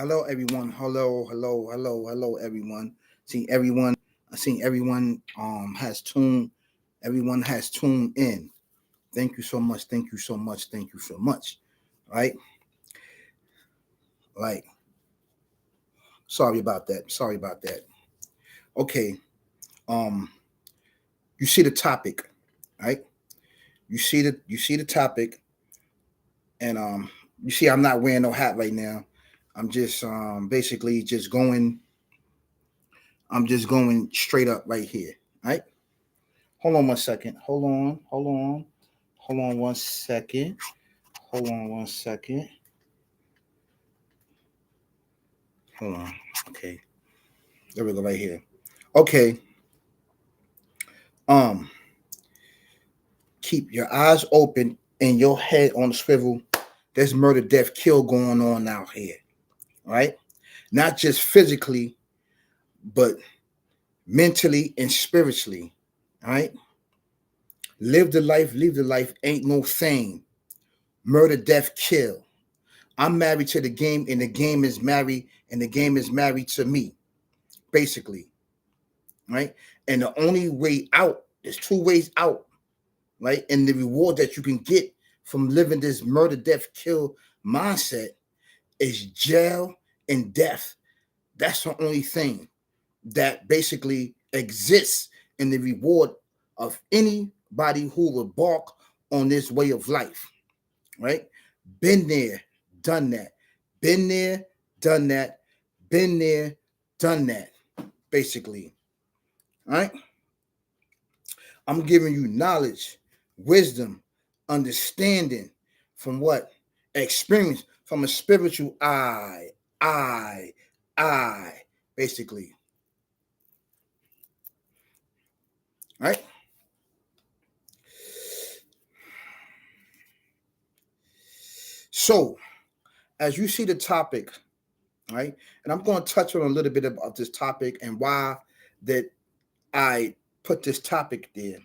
Hello, everyone. Hello, everyone. See everyone. I see everyone has tuned. Everyone has tuned in. Thank you so much. Thank you so much. Thank you so much. Right. Like. Sorry about that. Sorry about that. Okay. Um. You see the topic, right? You see the topic, and you see I'm not wearing no hat right now. I'm just basically just going. I'm just going straight up right here. Right. Hold on one second. Hold on one second. Hold on one second. Hold on. Okay. There we go right here. Okay. Um, keep your eyes open and your head on the swivel. There's murder, death, kill going on out here. Right? Not just physically, but mentally and spiritually. All right. Live the life, leave the life, ain't no thing. Murder, death, kill. I'm married to the game, and the game is married, and the game is married to me, basically. Right? And the only way out, there's two ways out, right? And the reward that you can get from living this murder, death, kill mindset is jail and death. That's the only thing that basically exists in the reward of anybody who will embark on this way of life, right? Been there, done that. Been there, done that. Been there, done that, basically, right? I'm giving you knowledge, wisdom, understanding from what? Experience from a spiritual eye, basically. Right? So, as you see the topic, right? And I'm going to touch on a little bit about this topic and why that I put this topic there.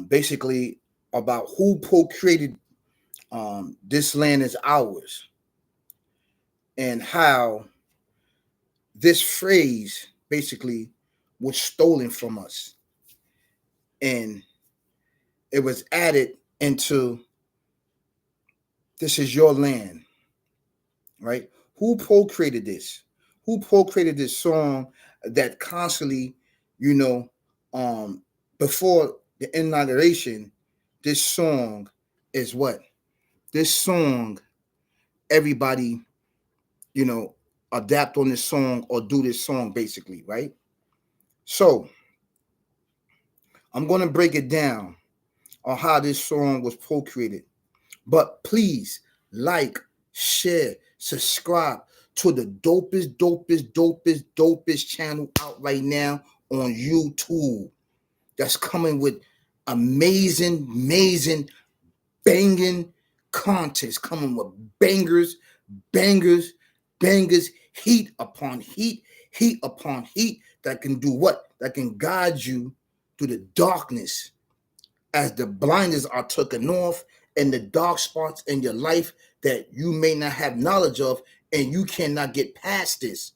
Basically about who procreated this land is ours and how this phrase basically was stolen from us and it was added into this is your land, right? Who procreated this? Who procreated this song that constantly, you know, before the inauguration, this song is what? This song, everybody, you know, adapt on this song or do this song basically, right? So I'm going to break it down on how this song was procreated. But please like, share, subscribe to the dopest channel out right now on YouTube. That's coming with amazing, banging content. Coming with bangers, heat upon heat upon heat that can do what? That can guide you through the darkness as the blinders are taken off and the dark spots in your life that you may not have knowledge of and you cannot get past this.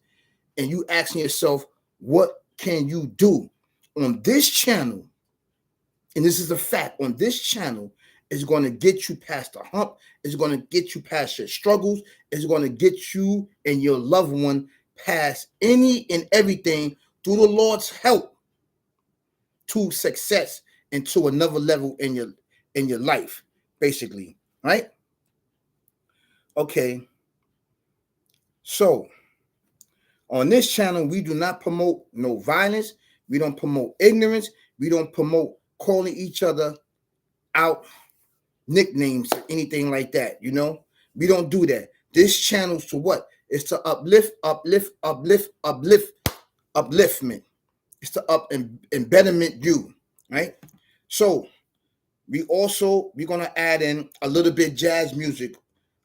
And you asking yourself, what can you do? On this channel, and this is a fact, on this channel is going to get you past the hump. It's going to get you past your struggles. It's going to get you and your loved one past any and everything through the Lord's help to success and to another level in your life, basically, right? Okay. So on this channel, we do not promote no violence. We don't promote ignorance. We don't promote calling each other out nicknames or anything like that. You know, we don't do that. This channel's to what? It's to upliftment. It's to embetterment you, right? So we're gonna add in a little bit jazz music.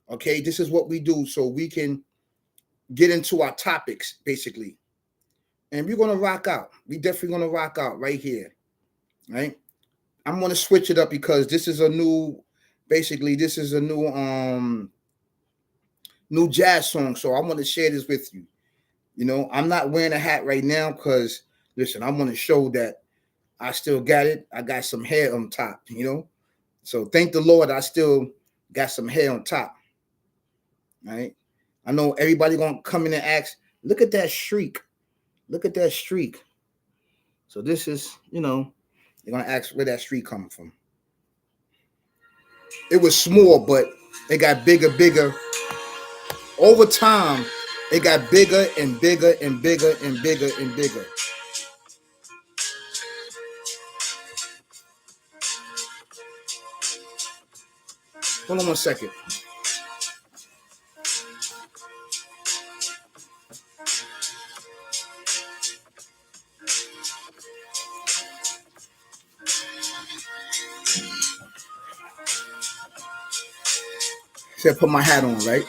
Okay, this is what we do so we can get into our topics basically, and we're gonna rock out. We definitely gonna rock out right here, right? I'm gonna switch it up because this is a new new jazz song. So I want to share this with you. You know, I'm not wearing a hat right now because, listen, I want to show that I still got it. I got some hair on top, you know. So thank the Lord I still got some hair on top. Right? I know everybody gonna come in and ask, look at that streak. Look at that streak. So this is, you know, they're gonna ask where that streak coming from. It was small, but it got bigger. Over time, it got bigger and bigger and bigger and bigger and bigger. Hold on 1 second. Said put my hat on, right?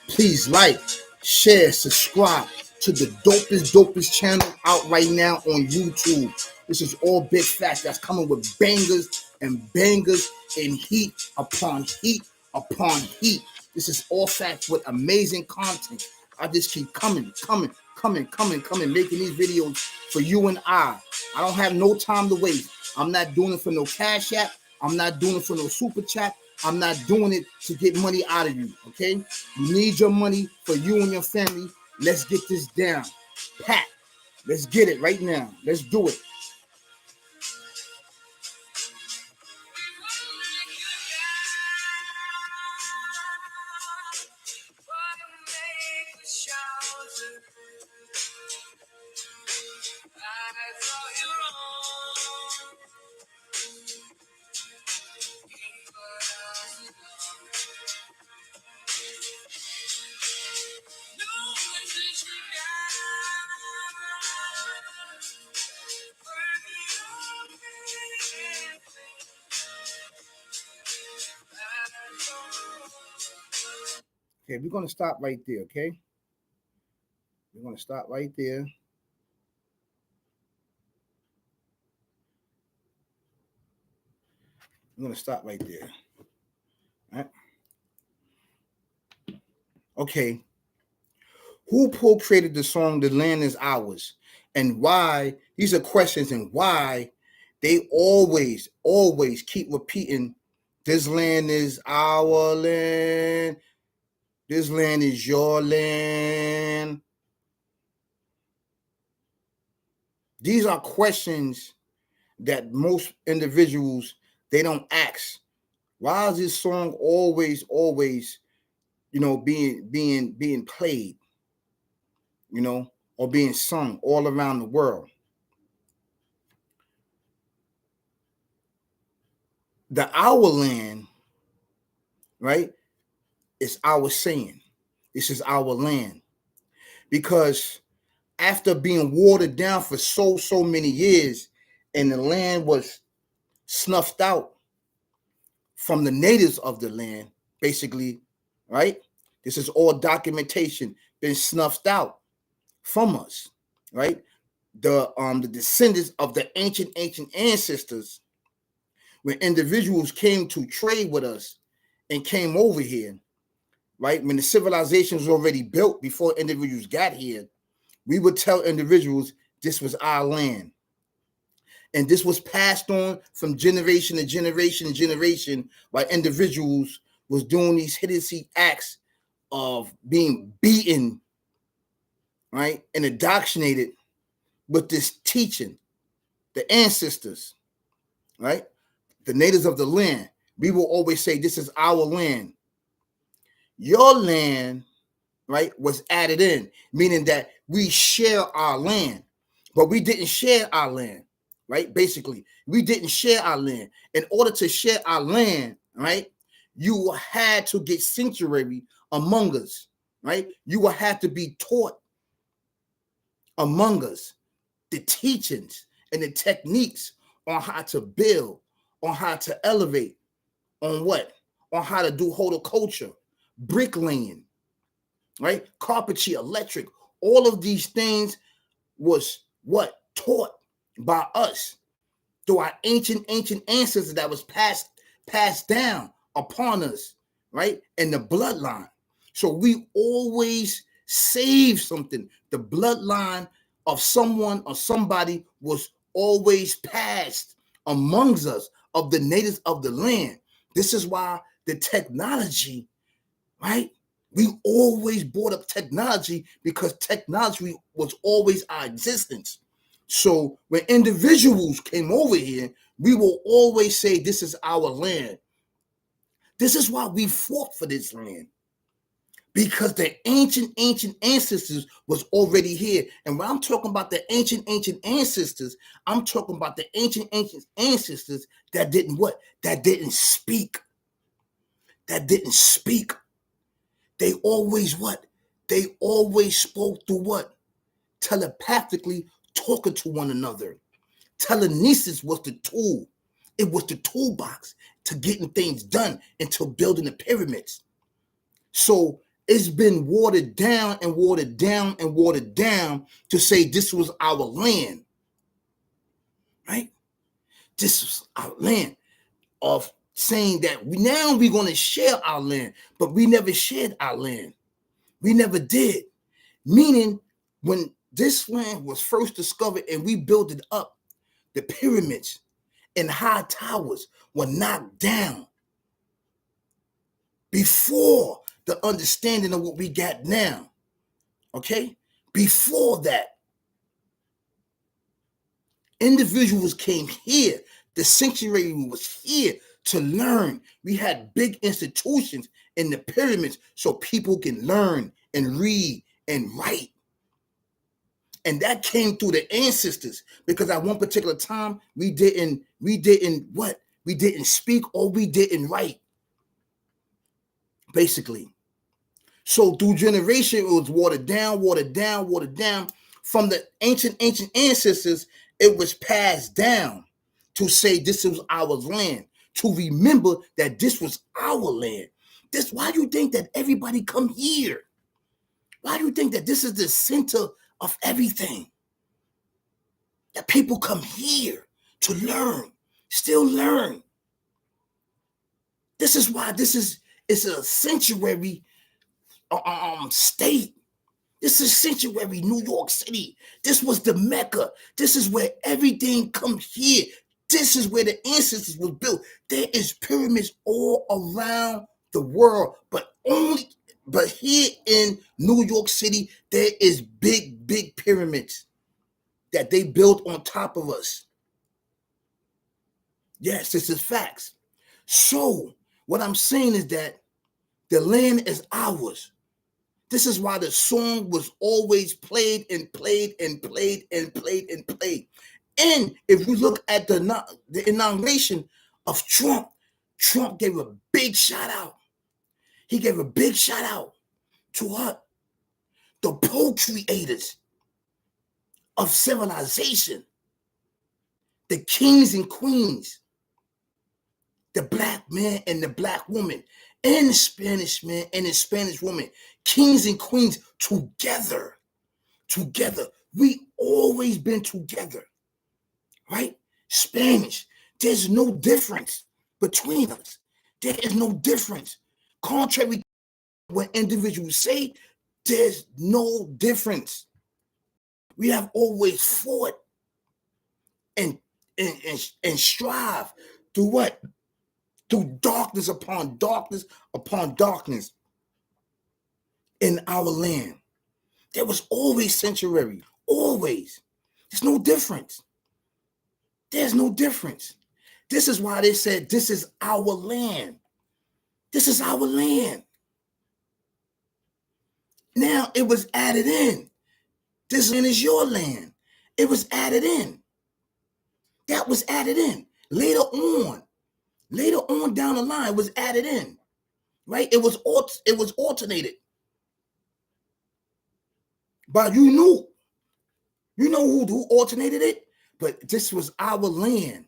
Please like, share, subscribe to the dopest channel out right now on YouTube. This is all big facts that's coming with bangers and heat upon heat upon heat. This is all facts with amazing content. I just keep coming, making these videos for you and I. I don't have no time to waste. I'm not doing it for no cash app. I'm not doing it for no super chat. I'm not doing it to get money out of you, okay? You need your money for you and your family. Let's get this down. Pat, let's get it right now. Let's do it. Okay, we're going to stop right there, okay? We're going to stop right there. I'm going to stop right there. All right? Okay. Who Procreated the song The Land Is Ours? And why? These are questions and why they always keep repeating, this land is our land. This land is your land. These are questions that most individuals, they don't ask. Why is this song always, you know, being played, you know, or being sung all around the world? The our land, right, is our saying. This is our land. Because after being watered down for so many years, and the land was snuffed out from the natives of the land, basically, right? This is all documentation, been snuffed out from us, right? The descendants of the ancient ancestors, when individuals came to trade with us and came over here, right? When the civilization was already built before individuals got here, we would tell individuals this was our land. And this was passed on from generation to generation while individuals was doing these hideous acts of being beaten, right, and indoctrinated with this teaching. The ancestors, right, the natives of the land, we will always say this is our land. Your land, right, was added in, meaning that we share our land, but we didn't share our land, right? Basically, we didn't share our land. In order to share our land, right, you had to get sanctuary among us, right? You will have to be taught among us the teachings and the techniques on how to build, on how to elevate, on what? On how to do horticulture, bricklaying, right? Carpentry, electric, all of these things was what? Taught by us. through our ancient ancestors that was passed down upon us, right? And the bloodline. So we always save something. The bloodline of someone or somebody was always passed amongst us, of the natives of the land. This is why the technology, right? We always brought up technology because technology was always our existence. So when individuals came over here, we will always say this is our land. This is why we fought for this land, because the ancient ancestors was already here. And when I'm talking about the ancient ancestors, I'm talking about the ancient ancestors that didn't what? That didn't speak. That didn't speak. They always what? They always spoke through what? Telepathically talking to one another. Telekinesis was the tool. It was the toolbox to getting things done until building the pyramids. So it's been watered down and watered down and watered down to say this was our land, right? This was our land, of saying that now we're going to share our land, but we never shared our land. We never did. Meaning, when this land was first discovered and we built it up, the pyramids and high towers were knocked down before the understanding of what we got now. Okay? Before that, individuals came here. The sanctuary was here to learn. We had big institutions in the pyramids so people can learn and read and write. And that came through the ancestors, because at one particular time we didn't what? We didn't speak, or we didn't write, basically. So through generation, it was watered down, watered down, watered down. From the ancient ancestors, it was passed down to say this was our land, to remember that this was our land. This, why do you think that everybody come here? Why do you think that this is the center of everything? That people come here to learn, still learn. This is why it's a sanctuary state. This is sanctuary New York City. This was the Mecca. This is where everything comes here. This is where the ancestors was built. There is pyramids all around the world, but here in New York City, there is big pyramids that they built on top of us. Yes, this is facts. So what I'm saying is that the land is ours. This is why the song was always played and played and played and played and played. And if we look at the inauguration of Trump, Trump gave a big shout out. He gave a big shout out to what? The procreators of civilization, the kings and queens, the black man and the black woman, and the Spanish man and the Spanish woman, kings and queens together. We always been together, right? Spanish, there's no difference between us. There is no difference. Contrary to what individuals say, there's no difference. We have always fought and strive through what? Through darkness upon darkness upon darkness in our land. There was always sanctuary, always. There's no difference. There's no difference. This is why they said this is our land. This is our land. Now it was added in. This land is your land. It was added in. That was added in. Later on down the line, it was added in. Right? It was alternated. But you know who alternated it? But this was our land.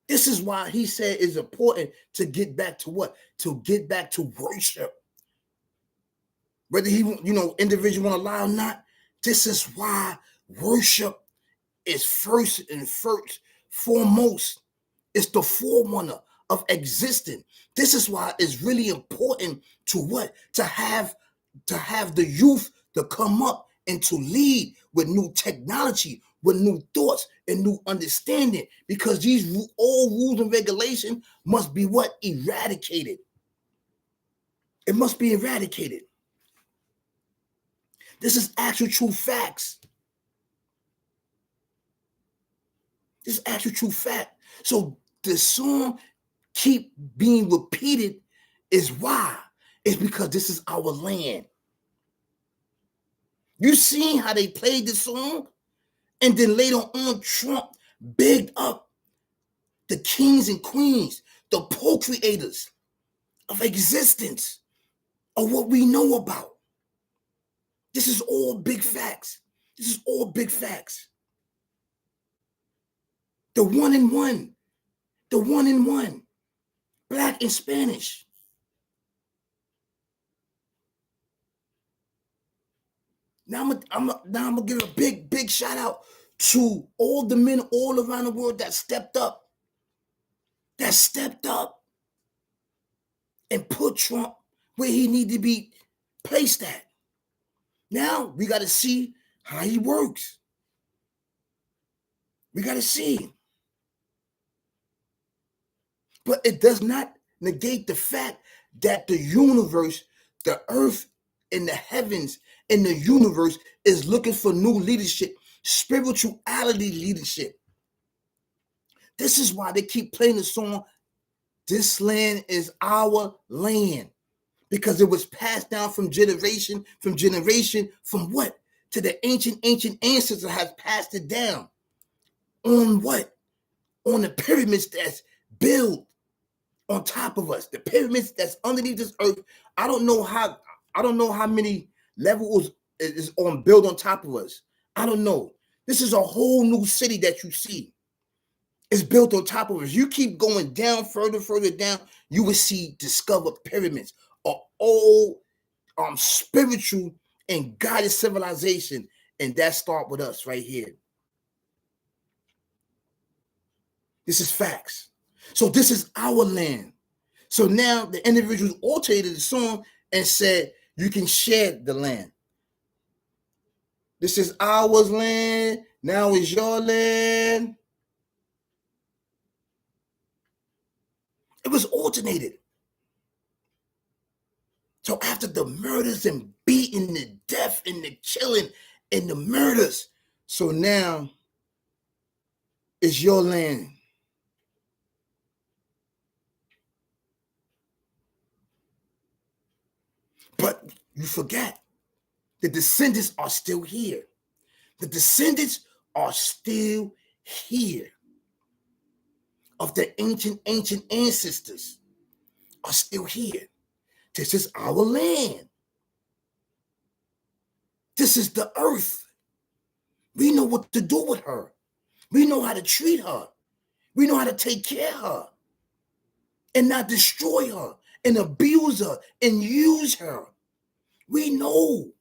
This is why he said it's important to get back to what? To get back to worship. Whether individual want to lie or not, this is why worship is first and foremost. It's the forerunner of existence. This is why it's really important to what? To have the youth to come up and to lead with new technology, with new thoughts and new understanding, because these old rules and regulations must be what? Eradicated. It must be eradicated. This is actual true facts. This is actual true fact. So the song keep being repeated is why. It's because this is our land. You seen how they played the song? And then later on, Trump begged up the kings and queens, the procreators of existence, of what we know about. This is all big facts. This is all big facts. The one in one. The one in one. Black and Spanish. Now I'm gonna give a big shout out to all the men all around the world that stepped up. That stepped up and put Trump where he needed to be placed at. Now we got to see how he works. We got to see. But it does not negate the fact that the universe, the earth, and the heavens, and the universe is looking for new leadership, spirituality leadership. This is why they keep playing the song, "This land is our land," because it was passed down from generation, from what? To the ancient ancestors has passed it down. On what? On the pyramids that's built on top of us, the pyramids that's underneath this earth. I don't know how many levels is on built on top of us. I don't know. This is a whole new city that you see. It's built on top of us. You keep going down, further down, you will discover pyramids, of old spiritual and guided civilization, and that start with us right here. This is facts. So this is our land. So now the individuals altered the song and said, you can share the land. This is our land. Now it's your land. It was alternated. So after the murders and beating, the death and the killing and the murders, so now it's your land. But you forget, the descendants are still here. The descendants are still here of the ancient ancestors are still here. This is our land. This is the earth. We know what to do with her. We know how to treat her. We know how to take care of her and not destroy her and abuse her and use her. We know.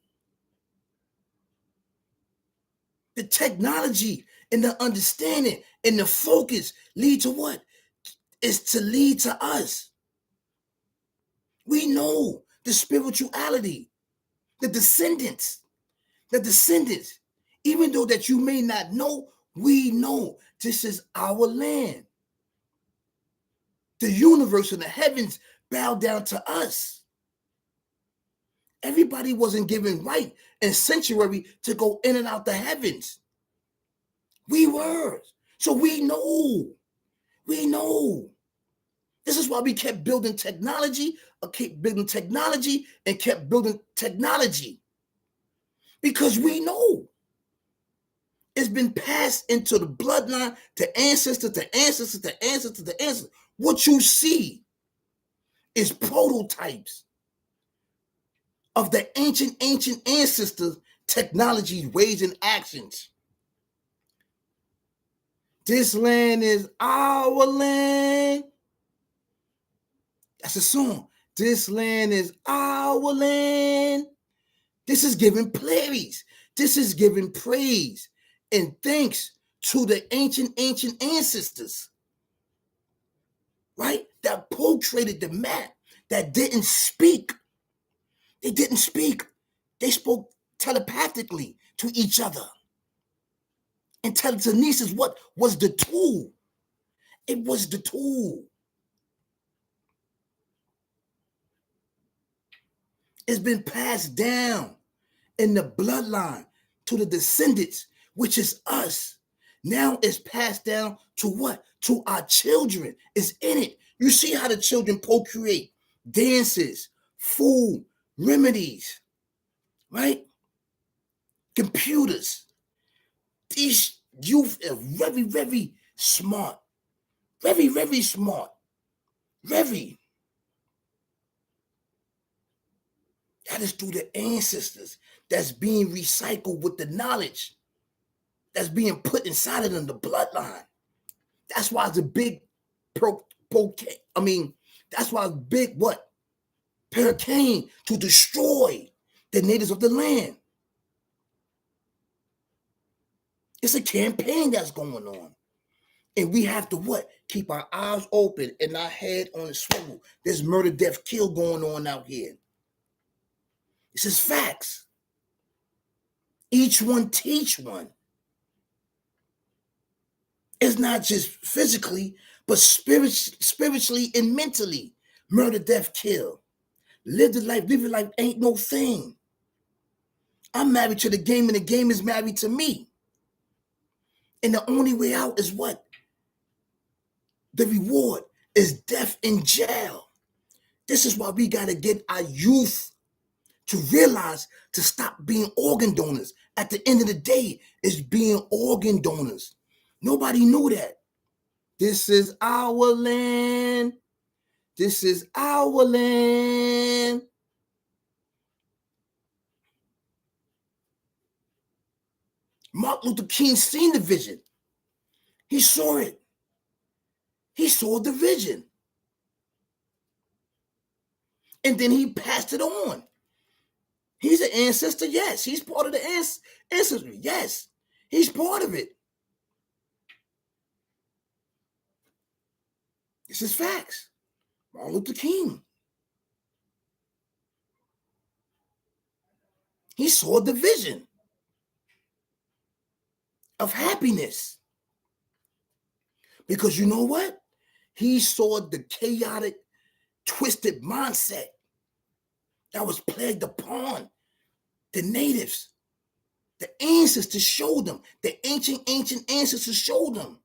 The technology and the understanding and the focus lead to what? Is to lead to us. We know the spirituality, the descendants, even though that you may not know, we know this is our land. The universe and the heavens bow down to us. Everybody wasn't given right and sanctuary to go in and out the heavens. We were. So we know. We know. This is why we kept building technology, kept building technology. Because we know. It's been passed into the bloodline to ancestor to ancestor to ancestor to ancestor. What you see is prototypes of the ancient ancestors' technology, ways, and actions. This land is our land. That's a song. This land is our land. This is giving praise. This is giving praise and thanks to the ancient ancestors, right? That portrayed the map, that didn't speak. They didn't speak. They spoke telepathically to each other. And telekinesis, what was the tool? It was the tool. It's been passed down in the bloodline to the descendants, which is us. Now it's passed down to what? To our children. It's in it. You see how the children procreate, dances, food, remedies, right? Computers. These youth are very, very smart. Very, very smart. Very. That is through the ancestors that's being recycled with the knowledge that's being put inside of them, the bloodline. That's why it's a big that's why it's big what? Hurricane to destroy the natives of the land. It's a campaign that's going on. And we have to what? Keep our eyes open and our head on the swivel. There's murder, death, kill going on out here. This is facts. Each one teach one. It's not just physically, but spiritually and mentally. Murder, death, kill. Live the life, live your life ain't no thing. I'm married to the game and the game is married to me. And the only way out is what? The reward is death in jail. This is why we got to get our youth to realize to stop being organ donors. At the end of the day, it's being organ donors. Nobody knew that. This is our land. This is our land. Martin Luther King seen the vision. He saw it. He saw the vision. And then he passed it on. He's an ancestor, yes. He's part of the ancestry, yes. He's part of it. This is facts. Martin Luther King. He saw the vision of happiness. Because you know what? He saw the chaotic, twisted mindset that was plagued upon the natives. The ancestors showed them. The ancient ancestors showed them.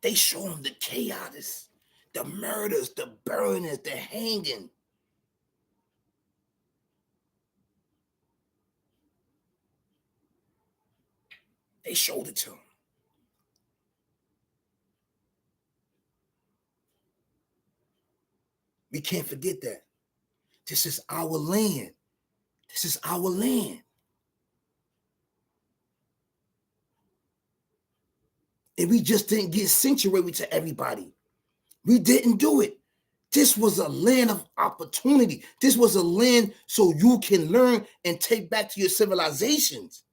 They showed them the chaos, the murders, the burnings, the hanging. They showed it to them. We can't forget that. This is our land. This is our land. And we just didn't get sanctuary to everybody. We didn't do it. This was a land of opportunity. This was a land so you can learn and take back to your civilizations.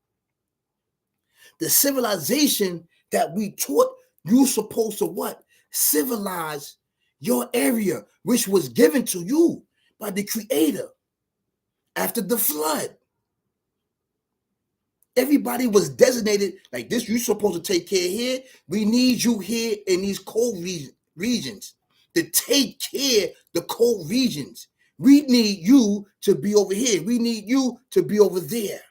The civilization that we taught you supposed to what? Civilize your area, which was given to you by the Creator after the flood. Everybody was designated like this. You're supposed to take care here. We need you here in these cold regions to take care the cold regions. We need you to be over here. We need you to be over there.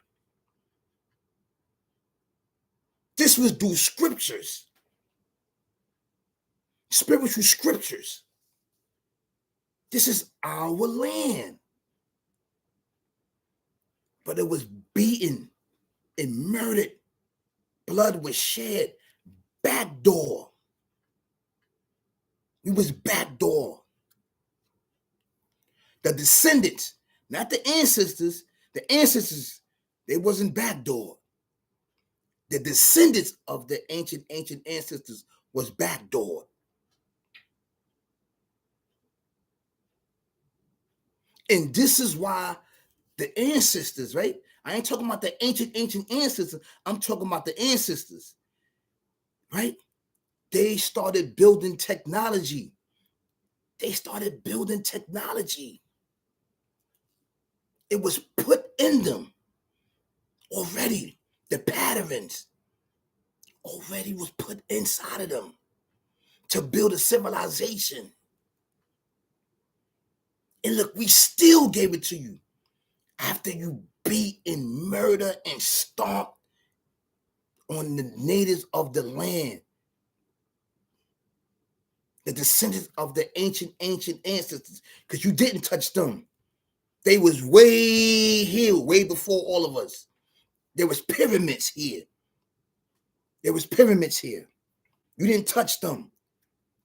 This was through scriptures, spiritual scriptures. This is our land. But it was beaten and murdered. Blood was shed. Backdoor. We was backdoor. The descendants, not the ancestors. The ancestors, they wasn't backdoor. The descendants of the ancient ancestors was backdoor. And this is why The ancestors, right? I ain't talking about the ancient ancestors. I'm talking about the ancestors, right? They started building technology. They started building technology. It was put in them already. The patterns already was put inside of them to build a civilization. And look, we still gave it to you after you beat and murder and stomp on the natives of the land, the descendants of the ancient ancestors, because you didn't touch them. They was way here, way before all of us. There was pyramids here. There was pyramids here. You didn't touch them.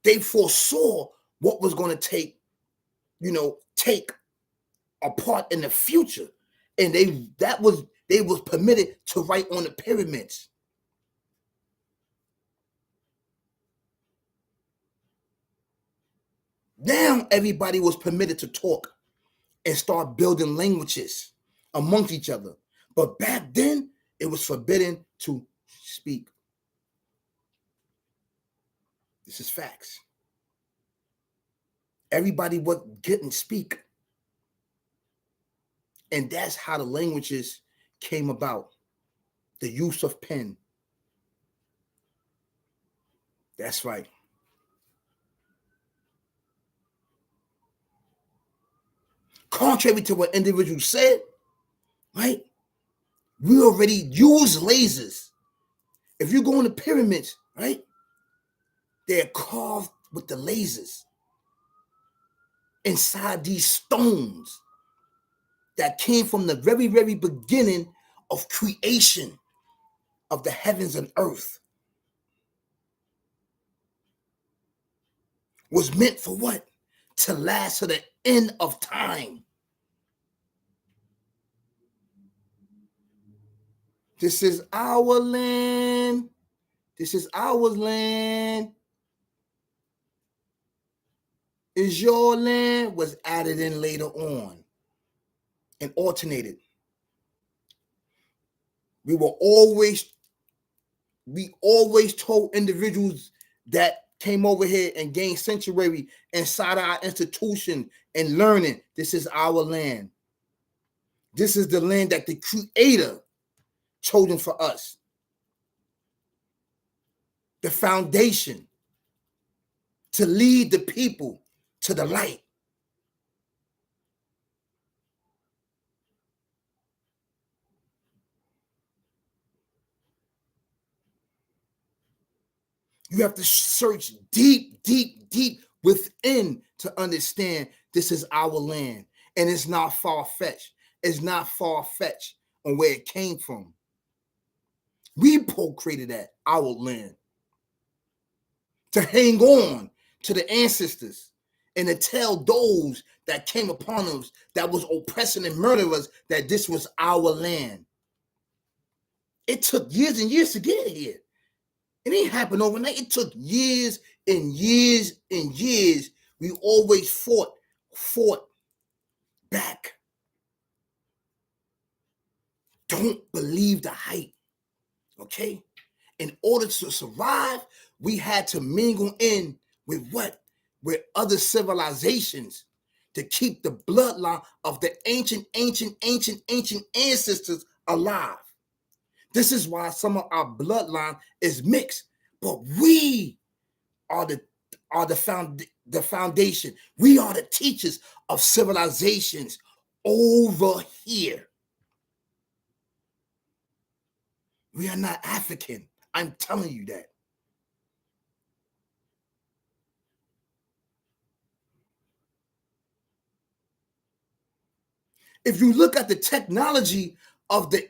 They foresaw what was going to take apart in the future. And they was permitted to write on the pyramids. Now everybody was permitted to talk and start building languages amongst each other. But back then, it was forbidden to speak. This is facts. Everybody was getting speak. And that's how the languages came about. The use of pen. That's right. Contrary to what individuals said, right? We already use lasers. If you go in the pyramids, right? They're carved with the lasers inside these stones that came from the very, very beginning of creation of the heavens and earth. Was meant for what? To last to the end of time. This is our land. This is our land. Is your land was added in later on and alternated. We always told individuals that came over here and gained sanctuary inside our institution and learning, this is our land. This is the land that the Creator chosen for us. The foundation to lead the people to the light. You have to search deep, deep, deep within to understand this is our land. And it's not far-fetched. It's not far-fetched on where it came from. We procreated that, our land. To hang on to the ancestors and to tell those that came upon us that was oppressing and murdering us that this was our land. It took years and years to get here. It ain't happened overnight. It took years and years and years. We always fought back. Don't believe the hype, okay? In order to survive, we had to mingle in with what? With other civilizations to keep the bloodline of the ancient ancestors alive. This is why some of our bloodline is mixed, but we are the foundation. We are the teachers of civilizations over here. We are not African. I'm telling you that. If you look at the technology of the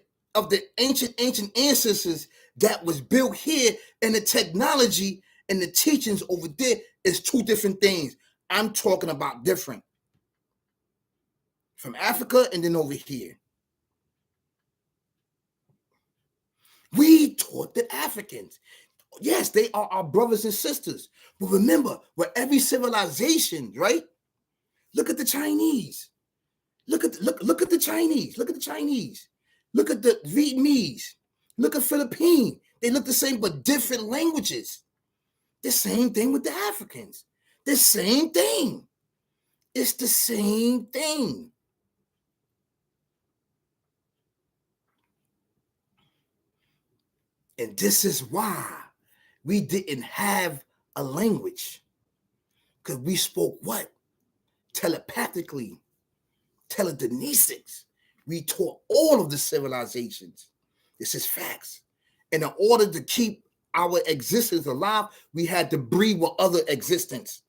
ancient ancestors that was built here, and the technology and the teachings over there is two different things. I'm talking about different. From Africa and then over here. We taught the Africans. Yes, they are our brothers and sisters. But remember, with every civilization, right? Look at the Chinese. Look at the Chinese. Look at the Chinese. Look at the Vietnamese. Look at Philippines. They look the same, but different languages. The same thing with the Africans. The same thing. It's the same thing. And this is why we didn't have a language. Because we spoke what? Telepathically, telekinesics. We taught all of the civilizations. This is facts. And in order to keep our existence alive, we had to breed with other existence.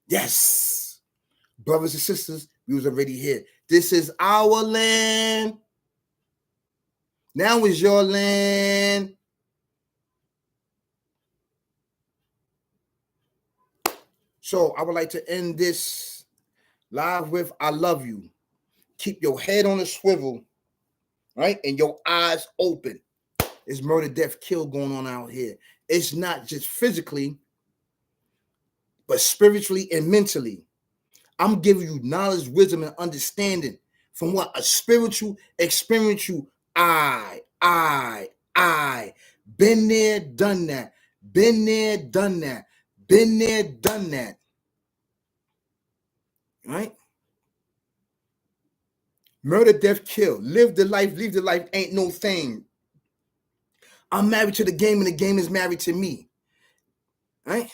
Yes. Brothers and sisters, we was already here. This is our land. Now is your land. So I would like to end this live with I love you. Keep your head on a swivel, right? And your eyes open. It's murder, death, kill going on out here. It's not just physically, but spiritually and mentally. I'm giving you knowledge, wisdom, and understanding from what? A spiritual, experiential I. Been there, done that. Been there, done that. Been there, done that. Right? Murder, death, kill. Live the life, leave the life, ain't no thing. I'm married to the game and the game is married to me. Right?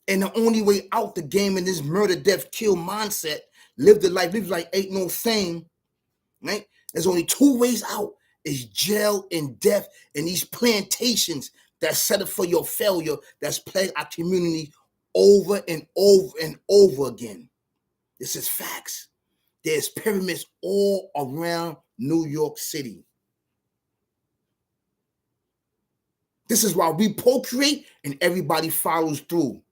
And the only way out the game in this murder, death, kill mindset, live the life, ain't no thing. Right? There's only two ways out. Is jail and death and these plantations that set up for your failure that's plagued our community over and over and over again. This is facts. There's pyramids all around New York City. This is why we procreate and everybody follows through.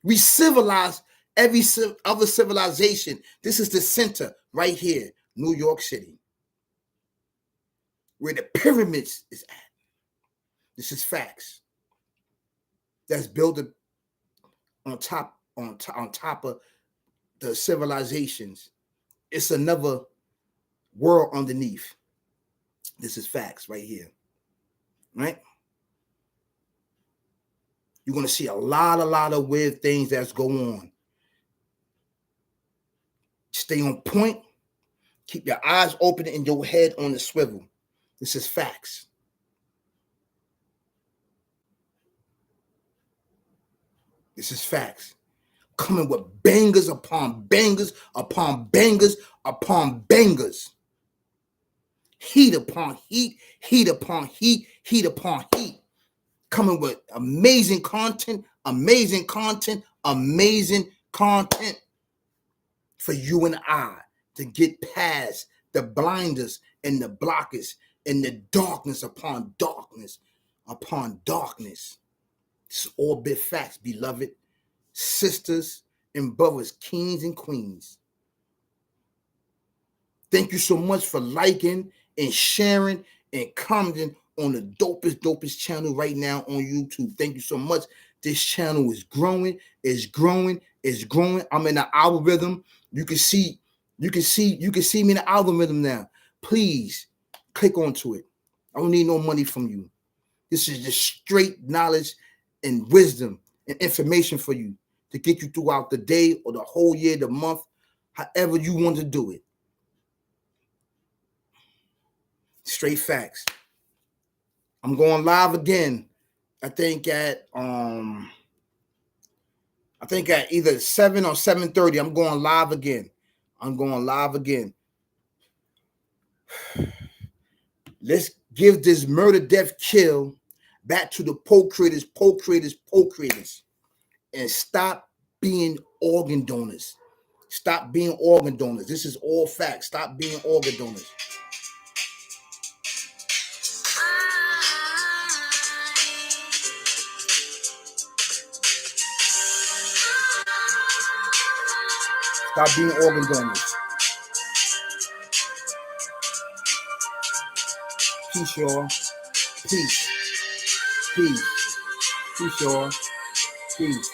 We civilize every other civilization. This is the center right here, New York City, where the pyramids is at. This is facts. That's built on top of the civilizations. It's another world underneath. This is facts right here. Right? You're going to see a lot of weird things that's going on. Stay on point. Keep your eyes open and your head on the swivel. This is facts. This is facts. Coming with bangers upon bangers upon bangers upon bangers. Heat upon heat, heat upon heat, heat upon heat. Coming with amazing content, amazing content, amazing content for you and I to get past the blinders and the blockers and the darkness upon darkness upon darkness. It's all big facts, beloved sisters and brothers, kings and queens. Thank you so much for liking and sharing and commenting on the dopest channel right now on YouTube. Thank you so much. This channel is growing, is growing, is growing. I'm in the algorithm. You can see me in the algorithm now. Please click onto it. I don't need no money from you. This is just straight knowledge and wisdom and information for you to get you throughout the day or the whole year, the month, however you want to do it. Straight facts. I'm going live again. I think at either 7 or 7:30. I'm going live again. Let's give this murder, death, kill back to the procreators, and stop being organ donors. Stop being organ donors. This is all facts. Stop being organ donors. Stop being organ donors. Peace, y'all. Peace. Peace. Peace, y'all. Peace.